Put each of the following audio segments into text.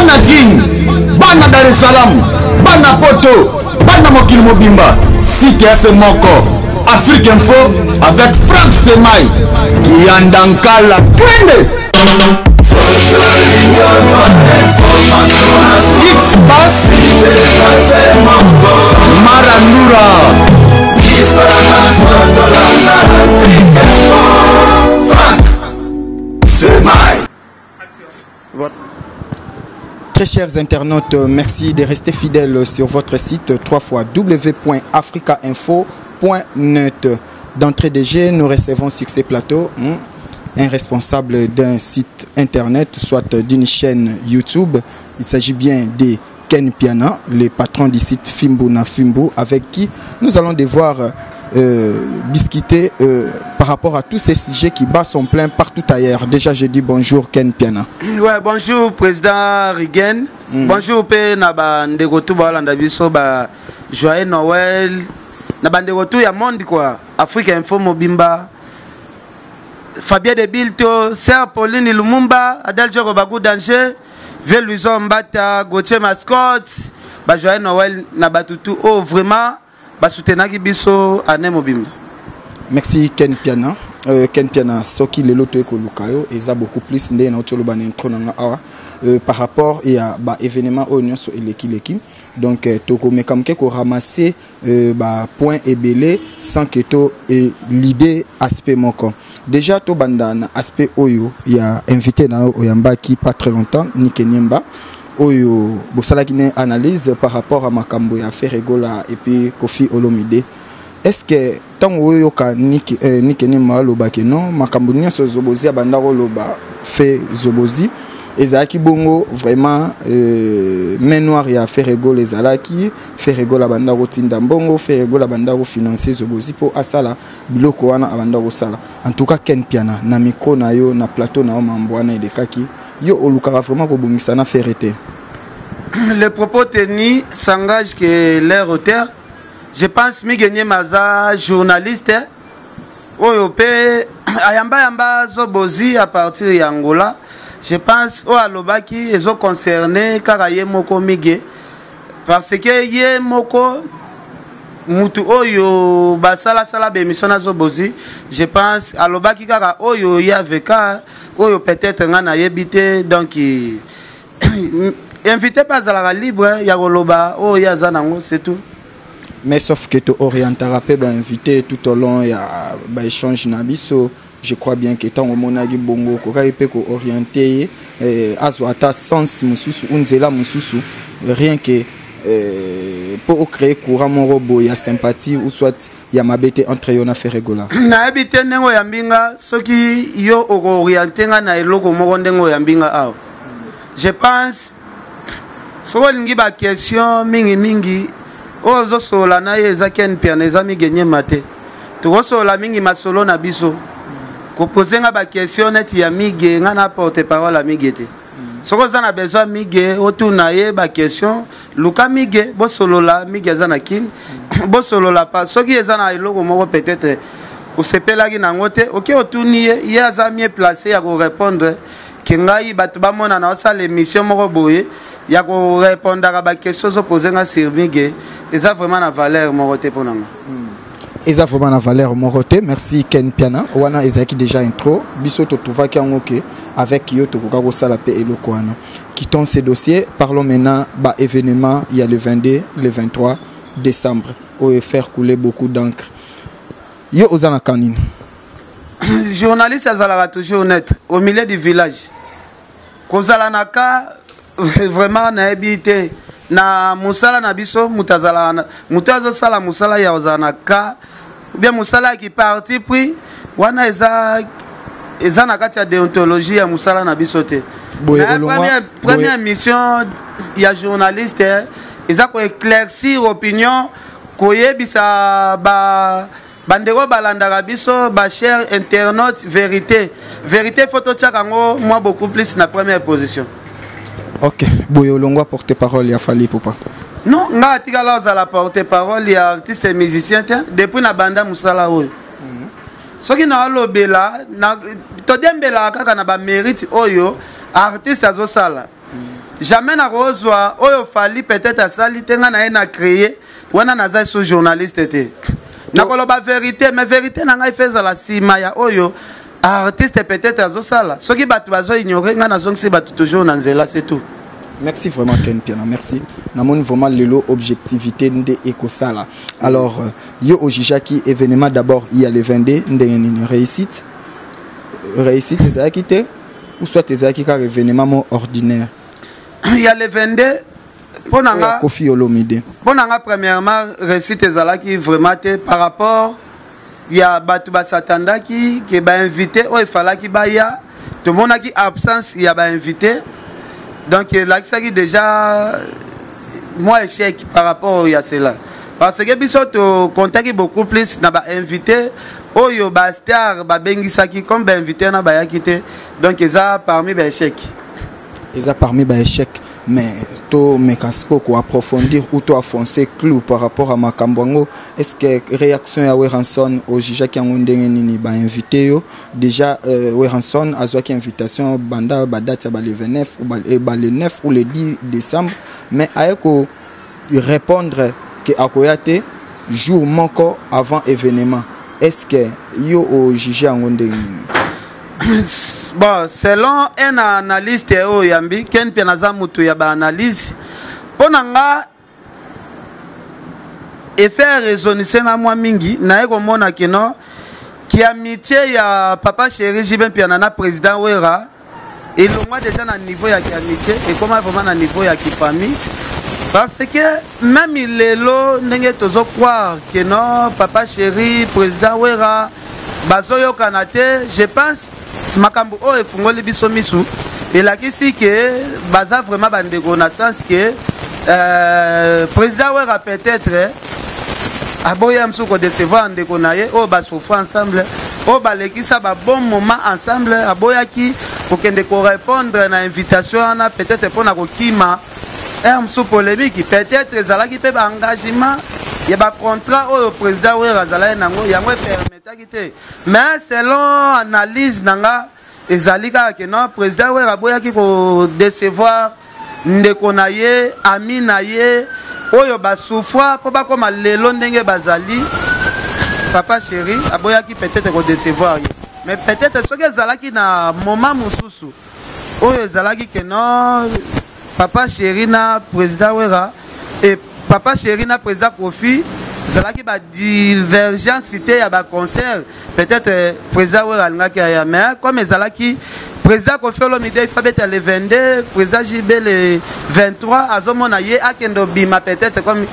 bana Guine, bana Dar es Salaam, bana Poto, bana Mokili Mobimba, site FM Moko, Afrique Info avec Franck Semaï, Yandankala, Twende. X-Bass, Marandura, Franck Semaï. Très chers internautes, merci de rester fidèles sur votre site www.africainfo.net. D'entrée de jeu, nous recevons sur ces plateaux un responsable d'un site internet, soit d'une chaîne YouTube. Il s'agit bien de Ken Piana, le patron du site Fimbu na Fimbu, avec qui nous allons devoir discuter par rapport à tous ces sujets qui battent son plein partout ailleurs. Déjà, je dis bonjour Ken Piana. Ouais, bonjour président Rigen. Bonjour pe na bandegotu balanda biso ba joyeux Noël. Na bandegotu ya monde quoi. Afrique Info Mobimba. Fabien de Bilto, Sir Pauline Lumumba, Adel Djogo Bagou Danger, Veluison Mbata, Gauthier Mascotte, ba joyeux Noël na batutu. Oh vraiment ba soutenaki biso ane Mobimba. Merci Ken Piana. Ken Piana, soki le loto eko lukayo, eza beaucoup plus ndé na otolo ban intro na awa par rapport à ba événement oignon so eleki. Donc toko mekamke ko ramasser ba point ebelé sans que to l'idée aspect moko. Déjà to bandana aspect oyo il y a invité na oyamba qui pas très longtemps ni Kenyemba oyo bosalaki ne analyse par rapport à makambo ya Ferregola et puis Kofi Olomide. Est-ce que tant oyo ka ni Kenyemba loba ke non makambo nyonso zobozi abanda ko loba fait zobozi ezaki bongo vraiment main noire ya Ferregola ezalaki Ferregola banda ko tinda mbongo Ferregola banda ko financer zobozi po asala biloko wana abanda ko sala. En tout cas Ken Piana na micro na yo na plateau na mambwana edekaki yo olukara vraiment ko bongisa na ferreté. Le propos tenu s'engage que l'air auteur. Je pense Migenie Maza journaliste oyo pe ayamba zobozi à partir d'Angola. Je pense au alobaki ils ont concerné karaye moko mige parce que ye moko mutu oyo basala sala be mission na zobozi. Je pense alobaki kara oyo ya veka oyo peut-être ngana yebite donc invité pas à la libre ya goloba o ya zanango c'est tout. Mais sauf que tu orientera pe ba invité tout au long ya ba échange na biso. Je crois bien que tant au monagi bongo ko kaipe ko orienté azwata sens mususu unzela mususu rien que pour créer courant mon robot ya sympathie ou soit ya mabete entre yo na Ferregola. Na habité ndengo ya mbinga soki yo orienté nga na eloko moko ndengo ya mbinga aw. Je pense so lingi ba question mingi ozo sola na yeza Ken Piana ezami genye mate. To sola mingi masolo na biso. Ko poser nga ba question net ya mige nga na porte parole mige te. Soko za na besoin mige otuna ye ba question luka mige bo solo la mige za na kin bo solo la pas soki eza na eloko moko peut-être o sepela ki na ngote OK otuni ye aza mieux placé ya ko répondre ke ngai batu ba mona na sa l'émission moko boye ya ko répondre ka ba question so poser nga sur mige eza vraiment na valeur moko te ponanga. Eza vraiment na valeur moroté. Merci Ken Piana. Wana ezaki déjà intro. Biso to trouva ki ngoke avec yo to koka ko sala pe eloko wana. Quittons ces dossiers. Parlons maintenant ba événement il y a le 22, le 23 décembre où faire couler beaucoup d'encre. Yo ozana kanine. Journaliste azala toujours honnête au milieu du village. Kozala naka vraiment na habité na musala na biso mutazala mutazo sala musala ya ozana ka bien musala qui parti puis wana eza na kati ya déontologie ya musala na bisote. Première mission ya journaliste eza ko éclaircir opinion ko yebisa ba bandeko balanda biso ba cher internaute vérité photo tchakango moi beaucoup plus na première position. OK, Boyolongwa porte-parole ya Fali Poupa. Non, nga tika la za la porte-parole ya artiste et musicien depuis na banda musala oyo. Soki na lobela na to dembela kaka na ba mérite oyo artiste azosala. jamais na kozwa oyo fali peut-être asali tenga na ye na créer wana naza so journaliste te nakoloba vérité mais vérité na ngai feza la sima ya oyo artiste peut-être azosala soki bato bazo ignorer nga nazongisi bato toujours na nzela c'est tout. Merci vraiment Ken Piana, merci. Namoni vraiment lelo objectivité nde ekosala. Alors yo ojijaki événement d'abord il y a le 22 ndenge réussite. Réussite ezaki te ou soit ezaki ka événement ordinaire. Il y a le 22 ponanga Kofi Olomide. Ponanga premièrement réussite ezalaki vraiment te par rapport il y a batu basatandaki ke ba invité o ifalaki baya to monaki absence il y a ba invité. Donc là ça qui déjà moi échec par rapport à cela parce que biso to contacter beaucoup plus na ba invité oyo ba star ba bengisaki comme ba invité na ba yakité donc ça parmi ba échec mais to mekasko ko approfondir ou to afoncer clou par rapport à Makambwango. Est-ce que réaction ya Weranson au jija ki ngondenge nini ba invité yo déjà Weranson azwa ki invitation banda ba date ba le 29 ou ba le 9 ou le 10 décembre mais ayeko répondre que akoyate jour moko avant événement. Est-ce que yo au jija ngondenge nini? Bon, selon un analyste au Yambi, Ken Pianaza mutu ya ba analyse, ponanga et faire raisonner senga moi mingi na eko mona keno ki amitié ya papa chéri Jiben Pianana président Wera et le moi déjà na niveau ya amitié et comment vraiment na niveau ya ki famille parce que même il est là ndenge tozo croire que non papa chéri président Wera bazoyo kanate je pense makambo o efungoli biso misu elakisi ke baza vraiment bandeko na sens que président Wera peut-être aboya msuko décevoir ndeko na ye o ba souffrir ensemble o ba lekisa ba bon moment ensemble aboya ki kokende ko répondre na invitation na peut-être pour na kokima msu polémique peut-être ezalaki pe ba engagement ya ba contrat o président Wera zala nango yango permetaki te mais selon analyse nanga ezalika ke non président Wera boyaki ko décevoir ndeko na ye ami na ye oyo ba souffra po ba koma lelo ndenge bazali papa chéri aboyaki peut-être ko décevoir mais peut-être ce que ezalaki na moment mususu oyo ezalaki ke non papa chéri na président Wera et papa chéri na président Kofi zalaki ba divergence cité ya ba concert peut-être président Wera ngaki ya mais comme ezalaki président Kofi Olomide il fallait le 22 président JB le 23 azomona ye akendo bima peut-être comme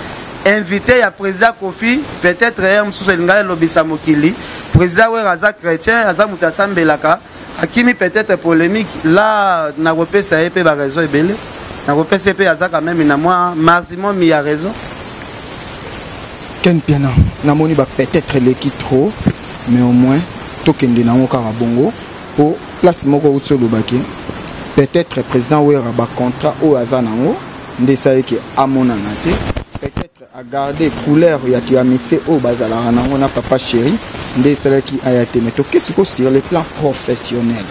invité ya président Kofi peut-être msusu linga lobisa mokili président Wera za chrétien aza muta sambelaka akimi peut-être polémique là na repesa epé ba raison ebele na repesa epé aza quand même na moi maximum il y a raison. Ken Piana, namoni ba peut-être l'équipe trop, mais au moins tokende na ngokara bongo pour place moko utso baki. Peut-être président Wera ba contrat au azanango, ndesa yeke amona nate. Peut-être à garder couleur ya tu amitié au bazala nango na papa chéri, ndesa ki ayate mais to qu'est-ce que sur le plan professionnel.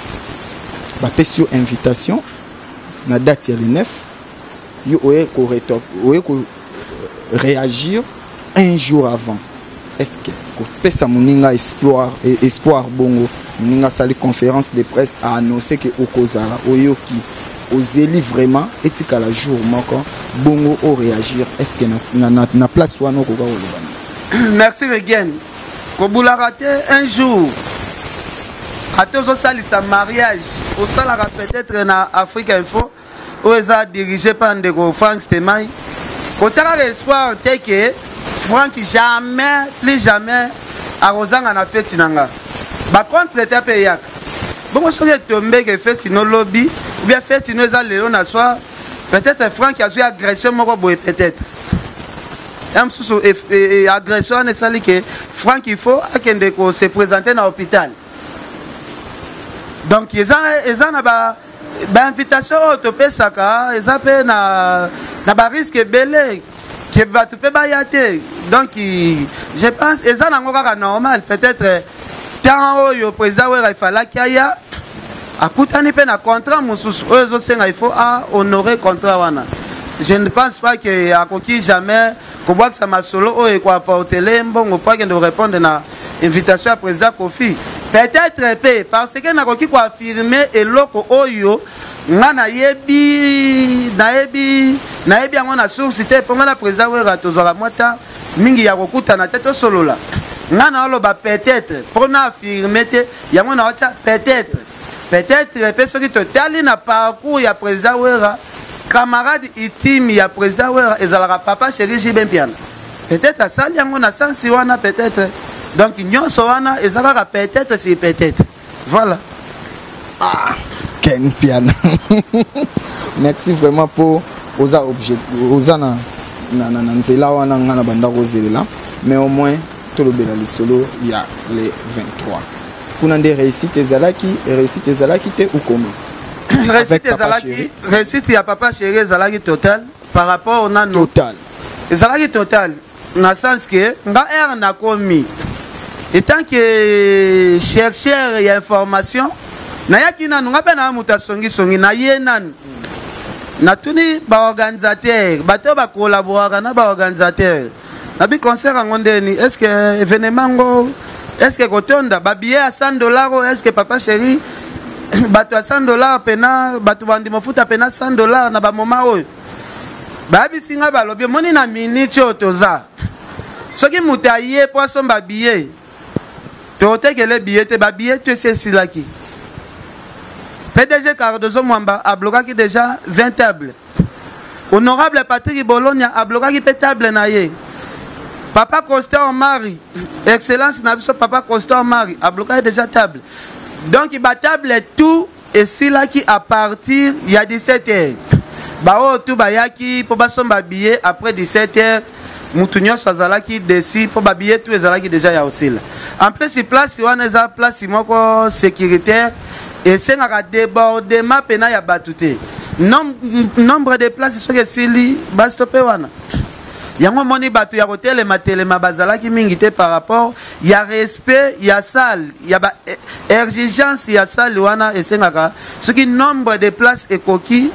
Ba pesio invitation na date ya le 9, yo oye ko réagir un jour avant. Est-ce que pesa muninga espoir bongo muninga sali conférence de presse a annoncé que okozala oyoki ozeli vraiment etika la jour moko bongo o réagir est-ce que na place wana ko ba merci again ko bula raté un jour atozo sali sa mariage au sala peut-être na Afrique Info où est dirigé par ndeko Frank Stemai ko tsaka espoir teke Franck jamais, plus jamais, à Rosanga na fête nanga. Par contre, tu es payé. Bon, je suis tombé que fête no lobby, ou bien fête no za léon na soir. Peut-être Franck a joué agression, moi peut-être. Et agression, ne sali que Franck il faut qu'il se présente dans l'hôpital. Donc ils ont ba invitation au topé saka, ils ont na ba risque belé. Que va tout bayate donc je pense et ça n'a pas normal peut-être tant au président Wera il fallait qu'il y a akutani pe na contrat mosusu oyo ezosenga il faut honorer contrat wana. Je ne pense pas que akoki jamais kobwakisa masolo oyo ekoapportele mbongo po akende korépondre na invitation ya président Kofi. Peut-être pe parce que nakoki koaffirme eloko oyo nga nayebi yango na source te mpo nga na président wera tozwaka mwata mingi ya kokutana te tosolola nga na oloba peut-être mpo na affirme te yango na otya peut-être pe soki totali na parcours ya président wera camarade intime ya président wera ezalaka papa chéri Jibe Mpiana. Peut-être asali yango na sansi wana peut-être donc nyonso wana ezalaka peut-être si peut-être voilà. Ken Piana. Merci vraiment pour osa objet osa na nzela wana ngana banda rozelela mais au moins tout le belali solo il y a les 23 kuna nde réussite ezalaki te ou comment réussite ya papa chéri ezalaki total par rapport na total ezalaki total na sens que nga er na komi étant que chercheur ya information nayaki nanu nga mpe na moto asongisongi na ye nanu natuni baorganisateur bato bakolaboraka na baorganisateur nabi concert yango ndeni est ce que événement ngo est ce que kotonda babillet ya $100 est ce que papa chéri bato ya $100 pena bato bandima futa pena $100 na bamoma oyo bayebisi nga balobi moni na miniti oyo toza soki moto aye po asomba billet totekele billet te babillet to esi esilaki PDG Cardozo Mwamba a bloqué déjà 20 tables. Honorable Patrick Bologna a bloqué des tables naïe. Papa Costor Marie, Excellence Nabiso Papa Costor Marie a bloqué déjà table. Donc il va table tout et si là qui à partir il y a 17h. Bao tout bayaki pour basomba billet après 17h. Moutounio Sazalaki desi pour babillet tout ezalaki déjà ya aussi là. En plus il place il y a place moko sécuritaire. Et c'est un débordement pena ya batute. Nombre de places sont que sili bastope wana. Yango moni batu ya hotel matelema bazala ki mingite par rapport ya respect ya salle ya ba exigence ya salle wana esengaka ce qui nombre de places ekoki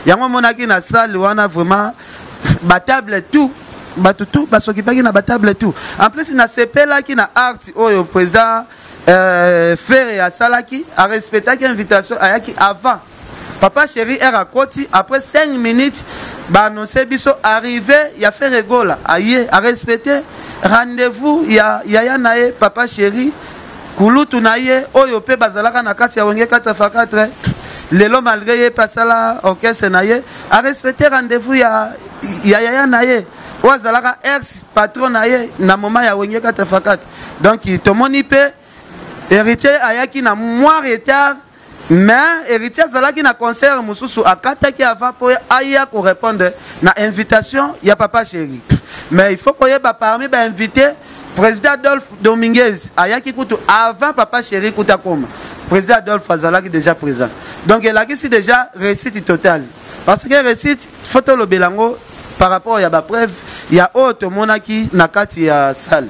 yango monaki na salle wana vraiment batable tout batutu basokipaki na batable tout en plus na sepela ki na art oyo président Ferre à Salaki a respecté l'invitation ayaki avant papa chéri era koti après 5 minutes ba annoncé biso arrivé il a fait rigola aye a respecté rendez-vous ya nae papa chéri kulutu naye oyo pe bazalaka na kati ya wenge 4x4 lelo malgré ye pasala orchestre naye a respecté rendez-vous ya nae ozalaka ex patron naye na moment ya wenge 4x4 donc tomoni pe héritier ayaki na moins retard mais héritier zalaki na concert mususu akataki avant pour aya ko répondre na invitation ya papa chéri mais il faut que yeba parmi ba invité président Adolphe Dominguez ayaki kutu avant papa chéri kuta koma président Adolphe zalaki déjà présent donc il a qui déjà réussite totale parce que réussite photo lo belango par rapport ya ba preuve ya auto monaki na kati ya salle.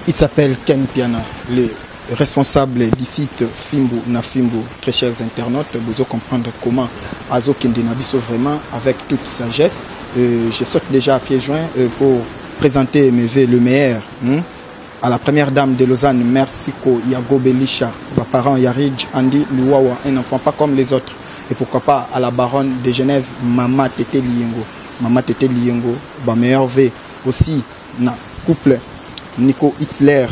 Il s'appelle Ken Piana, le responsable du site Fimbo na Fimbo. Très chers internautes, vous allez comprendre comment Azo Kindenabiso vraiment avec toute sagesse. Je saute déjà à pieds joints pour présenter mes vœux le meilleur à la première dame de Lausanne, Mersiko Yago Belisha, ma parent Yarij Andy Luwawa, un enfant pas comme les autres. Et pourquoi pas à la baronne de Genève, Mama Tete Liengo. Mama Tete Liengo, ma meilleure vœu aussi na couple. Nico Hitler,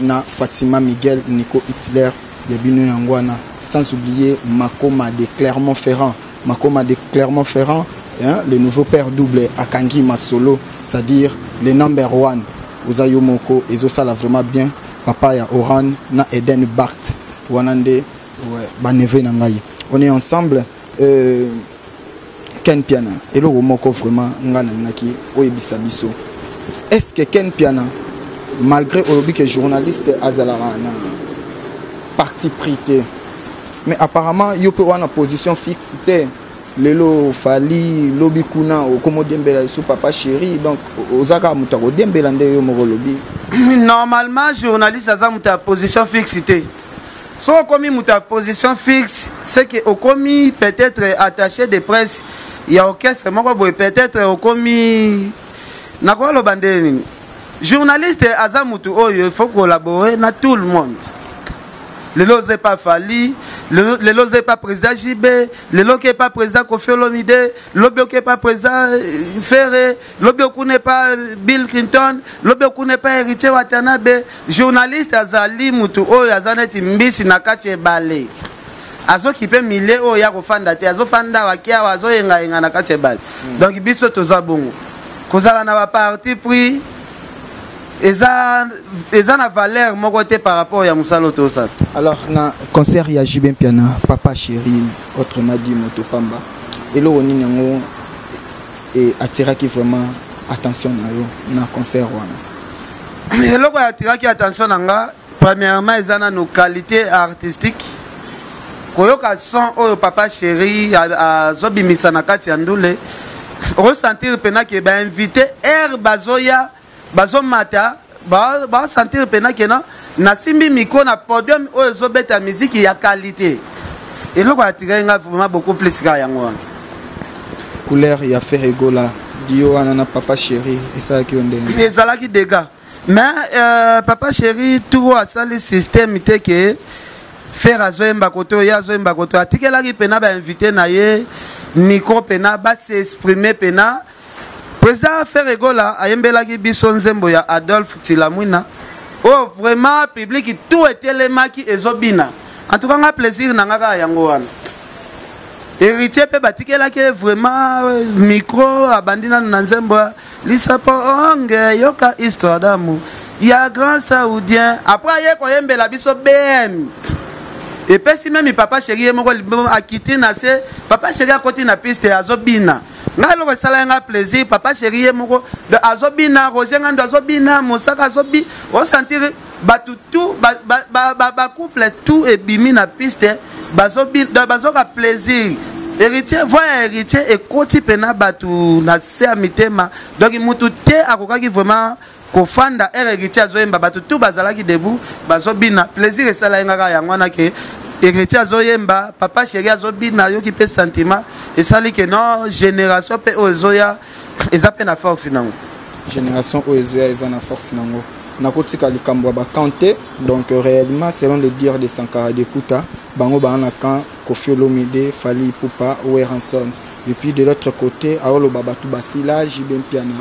na Fatima Miguel, Nico Hitler, Yabino Yangwana, sans oublier Makoma de Clermont-Ferrand. Makoma de Clermont-Ferrand, le nouveau père double Akangi Masolo, c'est-à-dire le number one. Ozayo Moko, Ezosa l'a vraiment bien. Papa ya Oran, na Eden Bart, Wanande, Baneve Nangayi. On est ensemble. Ken Piana, et le Moko vraiment, Ngana Naki, Oyebisa Biso. Est-ce que Ken Piana, malgré que journaliste Azalara na parti prité mais apparemment il peut avoir une position fixe lelo fali lobby kuna okomo dembela sous papa chéri donc ozaka mutako dembela nde yo moko lobby normalement journaliste aza muta position fixe So comme ta position fixe, c'est que au commis peut-être attaché de presse, il y a orchestre, peut-être au commis nakwa lo bandeni. Journaliste azamutu oyo, il faut collaborer na tout le monde. Le lozé pas Fali, le lozé pas président JB, le lozé pas président Kofi Olomide, le lozé pas président Ferré, le lozé pas Bill Clinton, le lozé pas Héritier Watanabe. Journaliste azali mutu oyo azaneti mbisi na kati ebale. Azo kipe mille oyo ya kofanda te, azo fanda wakia wazo yenga na kati ebale. Donc biso toza bongo. Kozala na ba parti pris eza na valeur mon côté par rapport à Moussalo Tosa. Alors na concert ya JB Piana Papa Chéri autrement dit Motopamba et là on ningo et attira qui vraiment attention na yo na concert wana. Et là on attira qui attention nanga premièrement ezana nos qualités artistiques. Koyoka son oyo Papa Chéri a zobimisa na kati ya ndule ressentir pena ke ba invité air bazoya bazo mata ba sentir pena ke na simbi miko na podium oyo zobeta musique ya qualité et loko attirer nga vraiment beaucoup plus ka yango couleur ya Ferrego là dio ana Papa Chéri et ça qui onde ezala ki dégâts mais Papa Chéri tout a sali système te ke faire azoemba koto ya azoemba koto atikela ki pena ba invité na ye micro pena ba s'exprimer pena. Président Ferrego là ayembela ki biso nzembo ya Adolphe Tilamwina. Oh vraiment public tout était les maki ezobina. En tout cas nga plaisir na ngaka yango wana. Héritier pe batikela ke vraiment micro abandina na nzembo lisapo onge yoka histoire d'amour. Il y a grand saoudien après ye ko yembela biso BM. Et puis si même Papa Chéri moko a quitté na se Papa Chéri a côté na piste azobina. Ngalo ko sala nga plaisir Papa Chéri moko de azobina Roger ngando azobina Mosaka azobi on sentir batu tout ba couple tout et bimi na piste bazobi bazoka plaisir héritier voya héritier et côté pena batu na se amitema donc mutu te akokaki vraiment ko fanda héritier azoyemba batu tout bazalaki debout bazobina plaisir et sala nga yango na ke héritier azoyemba Papa Chéri azobina yo ki pe sentiment et ça li que non génération pe ozoya eza pe na force nango génération ozoya eza na force nango na kotika likambo ba kanté donc réellement selon le dire de Sankara de Kuta bango ba na kan Kofi Olomide Fali Ipupa Weranson et puis de l'autre côté Aolo Babatu Basila JB Piana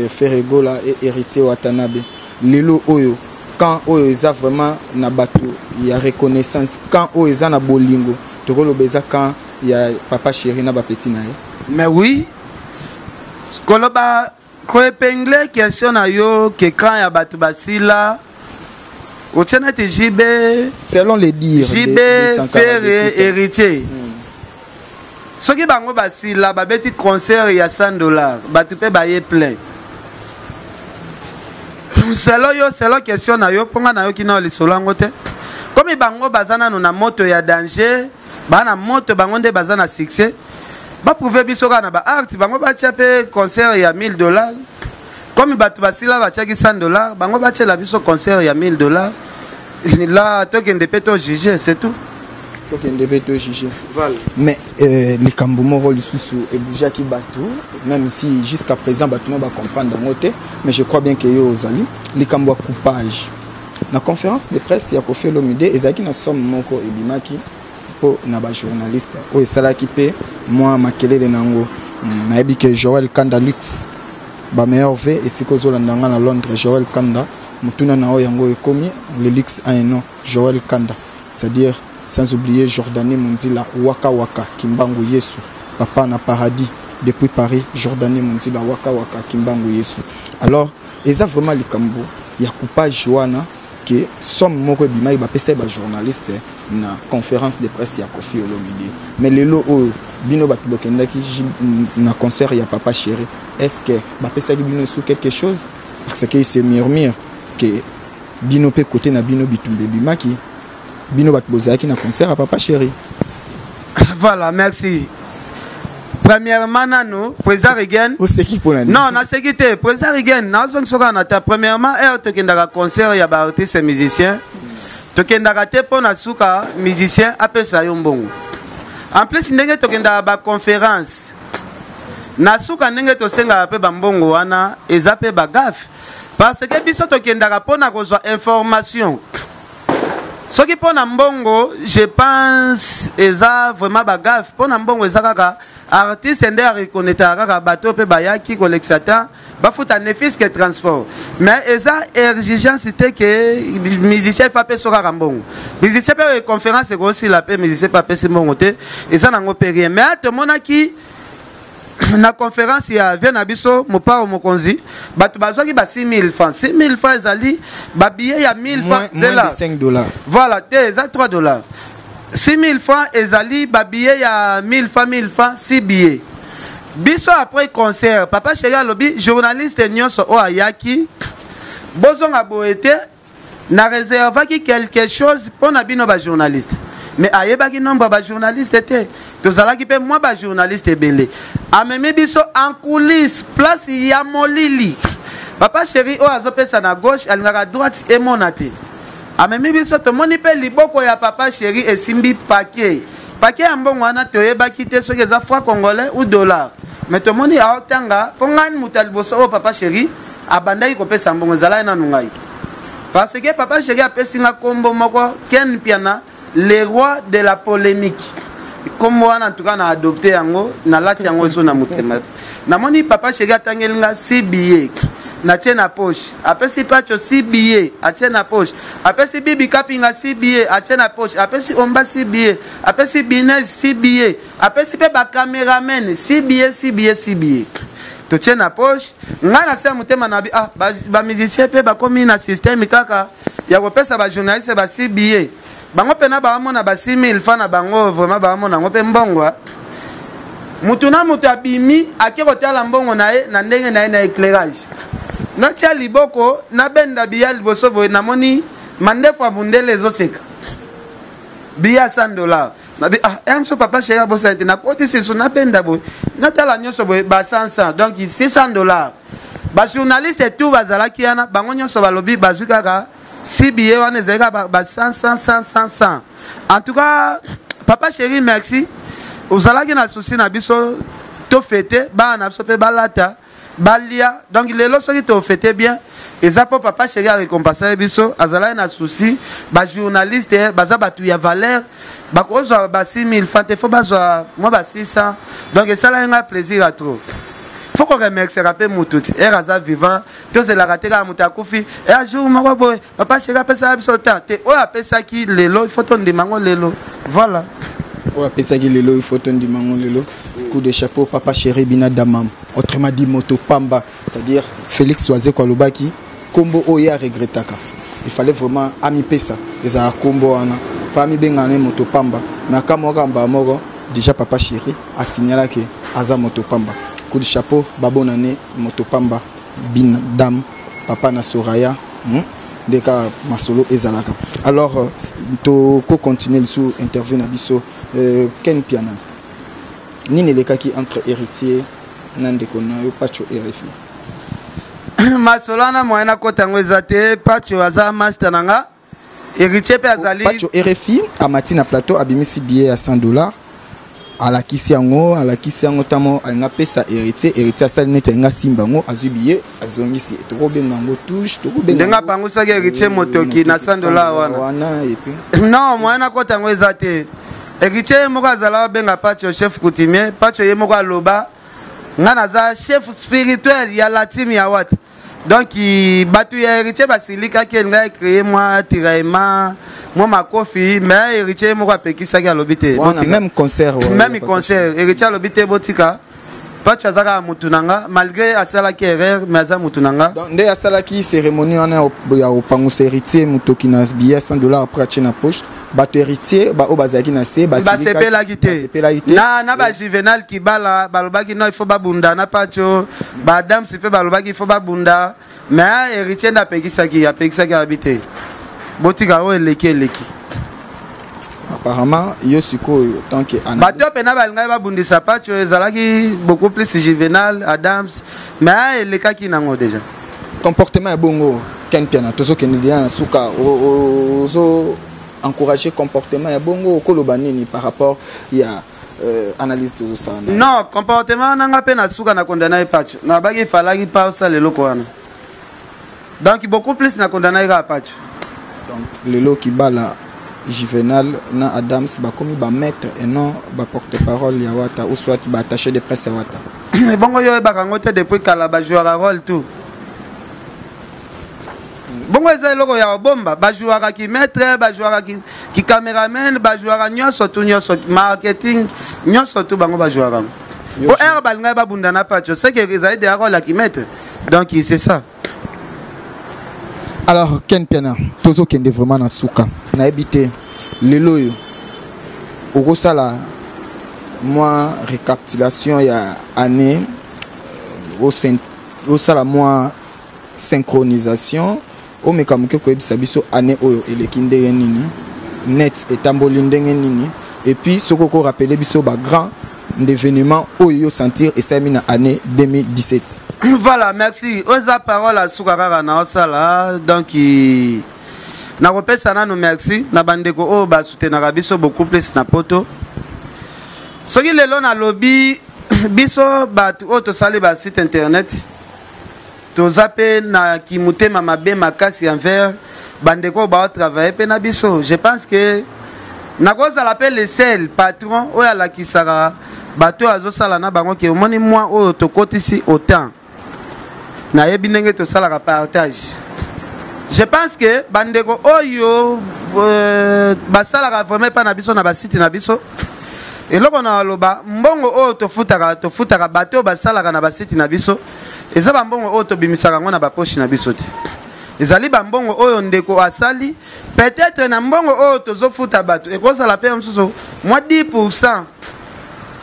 Ferrego là et Héritier Watanabe lelo oyo quand oyo eza vraiment na bato ya reconnaissance quand oyo eza na bolingo tokolo beza quand ya Papa Chéri na ba petit na ye. Mais oui koloba ko épingler question na yo que quand ya bato basila au tient te JB selon les dires JB Ferré héritier soki bango basila ba beti concert ya $100 bato pe ba ye plein. Selon question na yo ponga na yo kina li solango te comme bango bazana na moto ya danger bana moto bango nde bazana succès ba prouver biso kana ba art bango ba tiape concert ya $1000 comme batu basila ba tiaki $100 bango ba tiela biso concert ya $1000 là tokende peto juger c'est tout tokende peto juger voilà mais les kambumoro lisusu et boujaki batu même si jusqu'à présent batu ba comprendre ngote mais je crois bien que yo ozali les kambo coupage na conférence de presse ya Kofi Olomide ezaki na somme moko ebimaki po na ba journaliste o esala ki pe moi makelele nango na yebi que Joël Kanda Lux ba meilleur V et sikozo landanga na Londres Joël Kanda mutuna na o yango ekomi le Lux a un nom Joël Kanda c'est-à-dire sans oublier Jordanie Mundila Waka Waka Kimbangu Yesu Papa na paradis depuis Paris Jordanie Mundila Waka Waka Kimbangu Yesu. Alors eza vraiment le kambo ya coupage wana que somme moko bimai ba pesa ba journaliste na conférence de presse ya Kofi Olomide mais lelo o bino ba tubokenda ki na concert ya Papa Chéri est-ce que ba pesa bino sous quelque chose parce que il se murmure que bino pe côté na bino bitumbe bimaki bino ba tubozaki na concert à Papa Chéri. Voilà, merci. Premièrement, nous, président Regan. Non, na sécurité. Président Regan, na zone soka na ta premièrement, tu as un concert, il y a des artistes et musiciens. tokendaka te mpo na suka musicien apesa yo mbongo. En plus ndenge tokendaka baconférence na suka ndenge tosengaka mpe bambongo wana eza mpe bagafe, parce que biso tokendaka mpo na kozwa information. Soki mpo na mbongo je pense eza vraiment bagafe, mpo na mbongo eza kaka artiste nde arekonnaître kaka bato mpe bayaki kolekisa ta bafuta ne fisque transport, mais eza exigence te ke musicien fa peso kaka mbongo. Musicien pe conférence ekosila pe musicien pa pesi mbongo te, eza nango pe rien. Mais tomonaki na conférence ya vient na biso mopao mokonzi bato bazwaki ba 6000 francs. 6000 francs ezali ba billet ya 1000 francs zela $5. Voilà, te eza $3. 6000 francs ezali ba billet ya 1000 francs 6 billets. Biso après concert papa chéri alobi journaliste nyonso o ayaki bozonga boete na réservaki quelque chose pour na bino ba journaliste, mais ayebaki nombre ba journaliste te tozalaki pe moi ba journaliste belé amemi biso en coulisses place ya molili. Papa chéri o azopesa na gauche alingaka droite et monate amemi biso tomoni pe liboko ya papa chéri esimbi paquet ya mbongo wana toyebaki te soki eza franc congolais ou dollar, mais tomoni aotanga mpo ngani moto aliboso oyo papa chéri abandaki kopesa mbongo ezalaki nanu ngai, parce que papa chéri apesi nga kombo moko Ken Piana, le roi de la polémique. Kombo wana en tout cas na adopté yango na lati yango eso na motema. Namoni papa chéri atangeli nga 6 billets na tie na poche, apesi pacho 6 billets atie na poche, apesi bibi kapinga 6 billets atie na poche, apesi omba 6 billets, apesi binez 6 billets, apesi pe ba cameraman 6 billets to tie na poche. Nga na se motema na bi ba musicien pe ba komi na système kaka ya kopesa ba journaliste ba 6 billets, bango pena ba amona ba 6000 francs na bango vraiment ba amona ngo pe mbongo. Mutu na mutu abimi akirotala mbongo na ye na ndenge na ye na éclairage na tia liboko na benda biya liboso boye namoni mandefu abundele ezoseka biya $100 na bi emso papa chéri bosa ete na koti seso na benda boye na tala nyonso boye ba 500, donc $600. Ba journaliste tout bazalaki yana bango nyonso balobi bazwi kaka 6 billets wana ezalika ba 100. En tout cas papa chéri merci ozalaki na souci na biso to fete ba na biso pe balata balia, donc lelo soki to fete bien eza po papa chéri a récompensé biso azalaki na souci ba journaliste baza batu ya valeur bakozwa ba 6000 francs te fo bazwa moi ba 600, donc esala nga plaisir à trop. Faut qu'on remercie rapé mututi eraza vivant tozelaka te ka mutu akufi et un jour moko boye papa chéri apesa biso temps te oyo apesaki lelo il faut tondimango lelo, voilà. Ouais, pesagi lelo il faut tondimango lelo. Coup de chapeau papa chéri bina damam, autrement dit moto pamba, c'est-à-dire Félix Oazé Kolobaki kombo oya regretaka. Il fallait vraiment ami pesa eza kombo ana famille bengane moto pamba na kamoka mbamoko déjà papa chéri a signalé que aza moto pamba. Coup de chapeau babon année moto pamba bin dam papa na Soraya deka masolo ezalaka. Alors to ko continuer sous interview na biso Ken Piana nini lekaki entre héritier nandeko na yo pacho RFI masolana moyena kotango ezate pacho aza master nanga héritier pe azali pacho RFI amati na plateau abimisi billet à $100 alakisi yango tamo alinga pesa héritier asali neti alinga simba ngo azwi billet azongisi tokobenga ngo touche tokobenga ndenga pangusaki héritier motoki na $100 wana epi non moyena kotango ezate héritier moko azala benga pacho chef coutumier pacho ye moko aloba nga naza chef spirituel ya la team ya wat, donc batu ya héritier basilikaki elinga créer moi tiraillement moi makofi, mais héritier moko apekisaki alobi te même concert héritier alobi te botika pacho azaka mutu nanga malgré asalaki erreur mais aza mutu nanga, donc nde asalaki cérémonie wana ya opangusa héritier mutoki na billet $100 après atie na poche bato héritier ba o bazaki na se basepelaki te na ba Juvenal Kibala balobaki no il faut babunda na pacho ba Adam sipe balobaki il faut babunda, mais héritier apekisaki habité botika o eleki apparemment yo siko tant que bato pena balinga babundisa pacho ezalaki beaucoup plus Juvenal Adams, mais elekaki nango déjà comportement bongo Ken Piana tozo kendia na suka ozo encourager comportement ya bongo koloba nini par rapport ya analyse de ça. Non, comportement nanga pe na suka na condamner pacho. Na bagi falaki pa ça le loko wana. Donc beaucoup plus na condamner ga pacho. Donc le lo qui bala Juvenal na Adams ba komi ba maître et non ba porte-parole ya wata ou soit ba attaché de presse wata. Bongo yo ba kangote depuis kala ba joueur à rôle tout. Bongo eza loko ya bomba ba joueur ki maître ba joueur ki cameraman ba joueur nyonso tout nyonso marketing nyonso tout bango ba joueur. Pour air balinga ba bunda na pacho c'est que ils aident à rôle qui maître. Donc c'est ça. Alors Ken Piana tozo kende vraiment na suka na habité lelo yo okosala moi récapitulation ya année au sala moi synchronisation o mekamuke ko ebisa biso année oyo eleki ndenge nini net etamboli ndenge nini et puis soko ko rappeler biso ba grand d'événements oyo sentir et ça mina année 2017. Voilà, merci. Osa parole à Soukara na osala donc na repesa na no merci na bandeko o ba soutenir biso beaucoup plus na poto. Soki lelo na lobby biso ba o to sali ba site internet. To zape na kimutema mabe makasi envers bandeko ba travailler pe na biso. Je pense que na koza l'appelle le seul patron o ya la kisara bato azo sala na bango ke moni moi o to kotisi autant. Na yebi ndenge to sala partage. Je pense que bandeko oyo basala vraiment pas na biso na ba site na biso. Et loko na loba mbongo o to futaka bato basala na ba site na biso. Eza ba mbongo o to bimisaka ngo na ba poche na biso te. Ezali ba mbongo oyo ndeko asali peut-être na mbongo o to zo futa bato e ko sala pe msuso moi 10%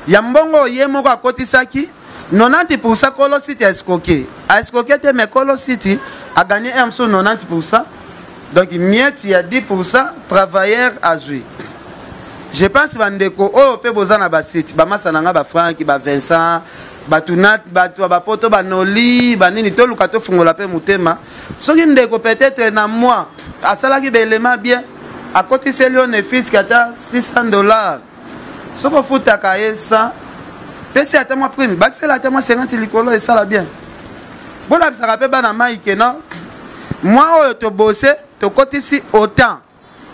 ya mbongo ye moko akotisaki 90% Kolo City a escroqué. A escroqué, mais Kolo City a gagné 90%. Donc, miette, il y a 10%. Travailleur a joué. Je pense que Vandeko, oh, peut besoin na basiti. Bama sananga ba Frank, ba Vincent, ba Tunat, ba Poto, ba Noli, ba Nini, to lukato fungola pe mutema. So qui ndeko peut-être na moi, à cela qui élément bien, à côté c'est lion et fils qui a $600. So qu'on fout à cahier ça. Pesi à moi prime, baxel à moi 50 licolo et ça la bien. Bon là ça rappelle bana maïke non. Moi oh to bosser, to côté ici autant.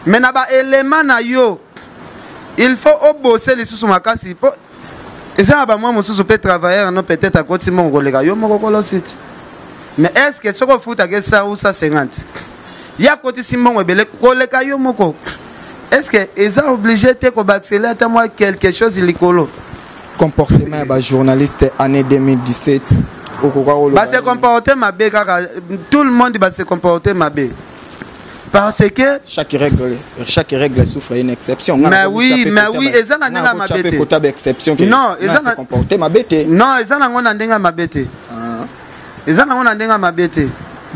Mais na ba élément na yo. Il faut bosser les sous makasi po. Et ça ba moi mon sous peut travailler non peut-être à côté mon collègue yo mon Kolo City. Mais est-ce que ce qu'on fout à ça ou ça 50? Il y a côté si mon belé collègue yo moko. Est-ce que ils ont obligé de ko baxeler à moi quelque chose licolo? Comportement bah journaliste année 2017 bah se comporter ma bé tout le monde va se comporter ma bé parce que chaque règle souffre une exception. Mais oui et ça n'a pas ma bête non et ça n'a comporter ma bête non et ça n'a pas ndenga ma bête et ça n'a pas ndenga ma bête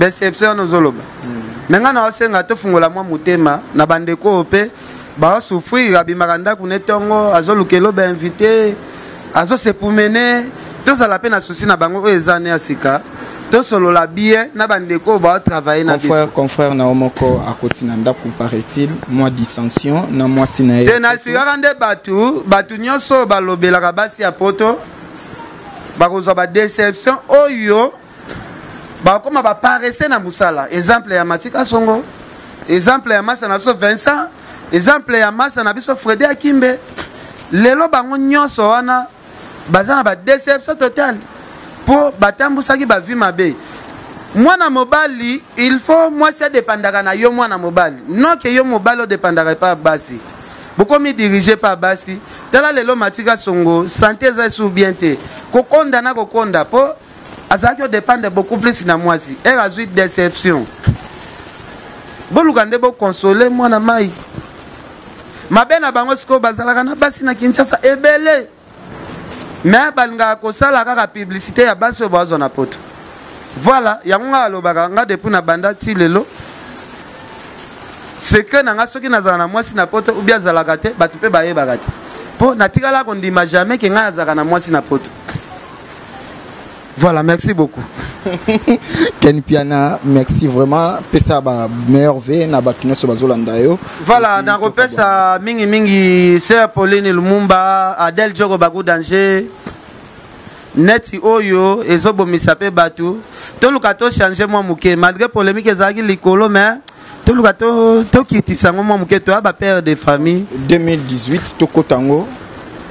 exception nos oloba menga na osenga to fungola mwa mutema na bandeko pe ba souffrir abimaranda kunetongo azolukelo ba invité azo se promener tous à la peine associé na bango ezane asika to solo la bien na bandeko ba travailler na confrère na omoko akotina nda comparaît-il moi dissension na moi sinae te na spirande batu nyonso balobela ka basi ya poto ba kozwa ba déception oyo ba koma ba paraître na musala exemple ya Matika Songo exemple ya Massa na biso Vincent exemple ya Massa na biso Fredé Akimbe lelo bango nyonso wana bazana ba déception totale pour batambusaki ba vie mabe mwana mobali il faut moi ça dépendra na yo mwana mobali non que yo mobali dépendra pas basi beaucoup mi dirigé par basi tala lelo Matika Songo santé za sou bien te kokonda na kokonda po azaki dépendre beaucoup plus na moi si elle a eu déception bolukande bo consoler mwana mai mabe na bango siko bazalaka na basi na Kinshasa ebele mais balinga ko sala kaka publicité ya basi obazo na poto voilà yango alobaka nga depuis na banda ti lelo secret na nga soki nazala na mwasi na poto ou bien zalaka te batu pe bayebaka te po natikala ko ndima jamais ke nga azaka na mwasi na poto. Voilà, merci beaucoup. Ken Piana, merci vraiment. Pesa ba meilleur V na ba tuneso bazolanda yo. Voilà, na repesa mingi Sœur Pauline Lumumba, Adèle Djoko Bakou Danger. Neti oyo ezobomisa pe batu. Toluka to changer moi muke malgré polémique ezaki likolo mais toluka to kitisa moi muke to ba père de famille 2018 tokotango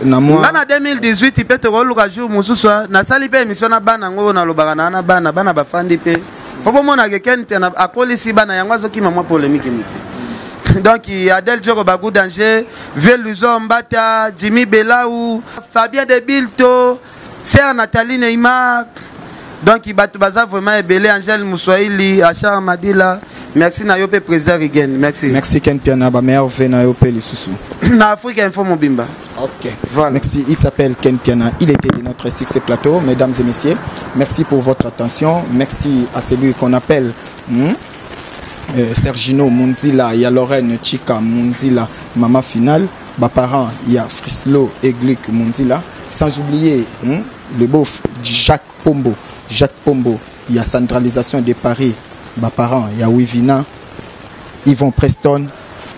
na moi bana 2018 pe to luka jour mususu na sali pe émission na bana ngo na lobaka na bana bafandi pe popo mona ke Ken Piana akolisi bana yango azokima moi polémique mike. Donc Adèle Djoko Bakou Danger, Vieux Luzo Mbata, Jimmy Belaou, Fabien de Bilto, Sœur Nathalie Neymar. Donc il baza vraiment belé Angèle Moussoili, Achar Madila. Merci na yope président Rigen. Merci. Merci Ken Piana, ba meilleur V na yope les sous. Na Afrique Info Mobimba. OK. Voilà. Merci, il s'appelle Ken Piana. Il était de notre succès plateau, mesdames et messieurs. Merci pour votre attention. Merci à celui qu'on appelle Sergino Mundila, il y a Lorraine Chika Mundila, Maman Finale, bas parents, il y a Frislo et Glick Mundila, sans oublier le beauf Jacques Pombo, il y a Centralisation de Paris, bas parents, il y a Wivina, Yvon Preston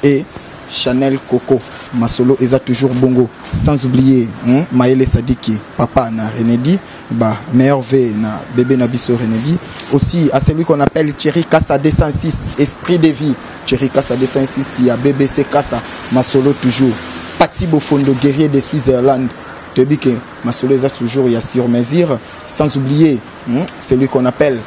et Chanel Coco. Masolo est toujours bongo. Sans oublier Maëlle Sadiki, papa na Renedi, bah meilleur V na bébé Nabiso Renedi. Aussi à celui qu'on appelle Thierry Kassa 206, esprit de vie. Thierry Kassa 206, il y a BBC Kassa, Masolo toujours. Pati Bofondo, guerrier de Switzerland. Te dis que Masolo est toujours, il y a sur mesure. Sans oublier celui qu'on appelle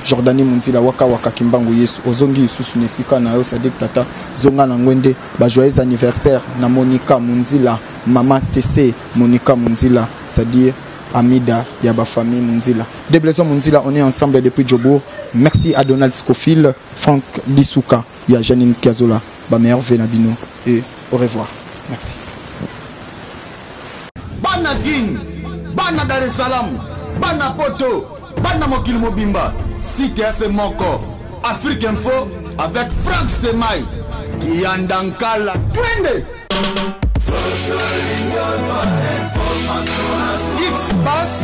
Jordani Mundila waka Kimbangu Yesu ozongi susu nesika na yo Sadik Tata zonga na ngwende ba joyeux anniversaire na Monica Mundila maman CC Monica Mundila c'est-à-dire Amida ya ba famille Mundila Deblaison Mundila on est ensemble depuis Djobour. Merci à Donald Scofield, Franck Lisouka, il y a Janine Kiazola ba meilleur Venabino et au revoir. Merci. Bana King, Bana Dar es Salaam, Bana Poto, Bana Mokil Mobimba, CTF Moko, Afrique Info avec Franck Semaï, Yandankala, Twende. X-Bass,